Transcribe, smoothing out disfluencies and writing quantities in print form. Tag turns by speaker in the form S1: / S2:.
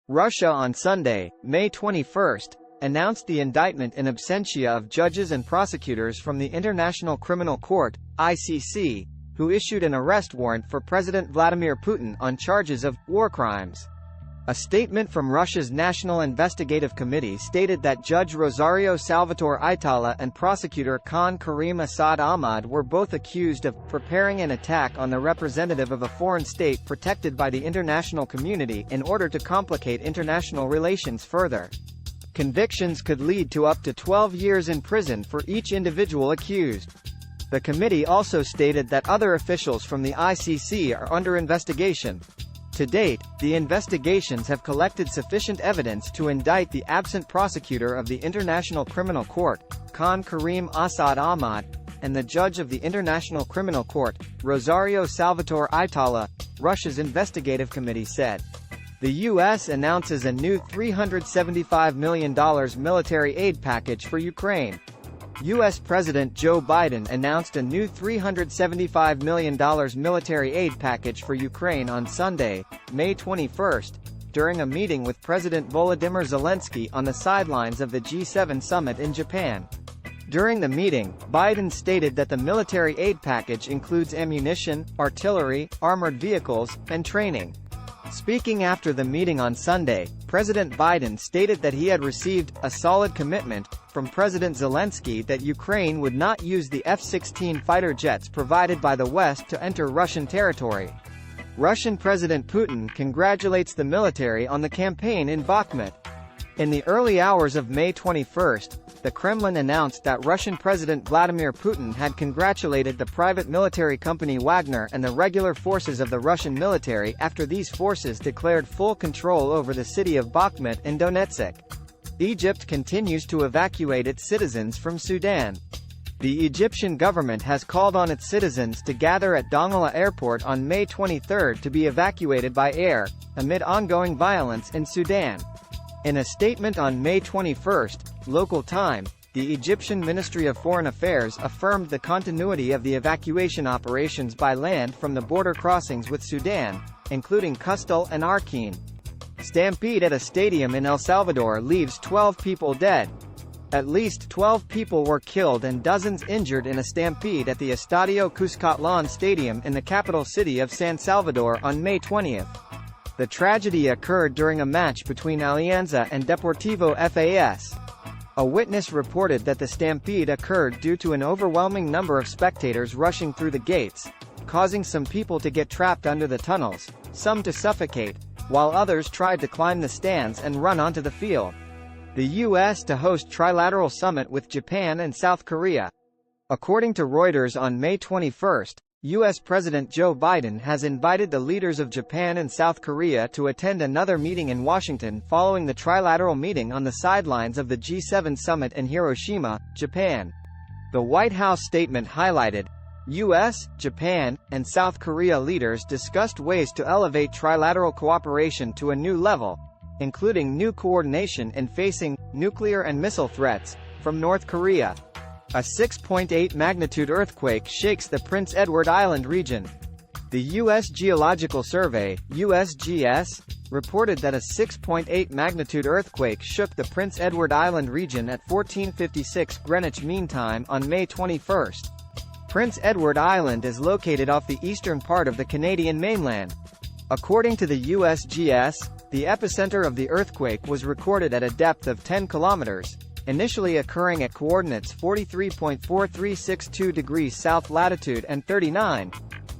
S1: Russia on Sunday, May 21, announced the indictment in absentia of judges and prosecutors from the International Criminal Court, ICC, who issued an arrest warrant for President Vladimir Putin on charges of war crimes. A statement from Russia's National Investigative Committee stated that Judge Rosario Salvatore Itala and prosecutor Khan Karim Assad Ahmad were both accused of preparing an attack on the representative of a foreign state protected by the international community in order to complicate international relations further. Convictions could lead to up to 12 years in prison for each individual accused. The committee also stated that other officials from the ICC are under investigation. To date, the investigations have collected sufficient evidence to indict the absent prosecutor of the International Criminal Court, Khan Karim Assad Ahmad, and the judge of the International Criminal Court, Rosario Salvatore Itala, Russia's investigative committee said. The U.S. announces a new $375 million military aid package for Ukraine. U.S. President Joe Biden announced a new $375 million military aid package for Ukraine on Sunday, May 21, during a meeting with President Volodymyr Zelensky on the sidelines of the G7 summit in Japan. During the meeting, Biden stated that the military aid package includes ammunition, artillery, armored vehicles, and training. Speaking after the meeting on Sunday, President Biden stated that he had received a solid commitment from President Zelensky that Ukraine would not use the F-16 fighter jets provided by the West to enter Russian territory. Russian President Putin congratulates the military on the campaign in Bakhmut. In the early hours of May 21, the Kremlin announced that Russian President Vladimir Putin had congratulated the private military company Wagner and the regular forces of the Russian military after these forces declared full control over the city of Bakhmut and Donetsk. Egypt continues to evacuate its citizens from Sudan. The Egyptian government has called on its citizens to gather at Dongola Airport on May 23 to be evacuated by air, amid ongoing violence in Sudan. In a statement on May 21, local time, the Egyptian Ministry of Foreign Affairs affirmed the continuity of the evacuation operations by land from the border crossings with Sudan, including Qustul and Arkeen. Stampede at a stadium in El Salvador leaves 12 people dead. At least 12 people were killed and dozens injured in a stampede at the Estadio Cuscatlán Stadium in the capital city of San Salvador on May 20. The tragedy occurred during a match between Alianza and Deportivo FAS. A witness reported that the stampede occurred due to an overwhelming number of spectators rushing through the gates, causing some people to get trapped under the tunnels, some to suffocate, while others tried to climb the stands and run onto the field. The U.S. to host trilateral summit with Japan and South Korea. According to Reuters on May 21, U.S. President Joe Biden has invited the leaders of Japan and South Korea to attend another meeting in Washington following the trilateral meeting on the sidelines of the G7 summit in Hiroshima, Japan. The White House statement highlighted, U.S., Japan, and South Korea leaders discussed ways to elevate trilateral cooperation to a new level, including new coordination in facing nuclear and missile threats from North Korea. A 6.8 magnitude earthquake shakes the Prince Edward Island region. The U.S. Geological Survey, USGS, reported that a 6.8 magnitude earthquake shook the Prince Edward Island region at 14:56 Greenwich Mean Time on May 21. Prince Edward Island is located off the eastern part of the Canadian mainland. According to the USGS, the epicenter of the earthquake was recorded at a depth of 10 kilometers. Initially occurring at coordinates 43.4362 degrees south latitude and 39.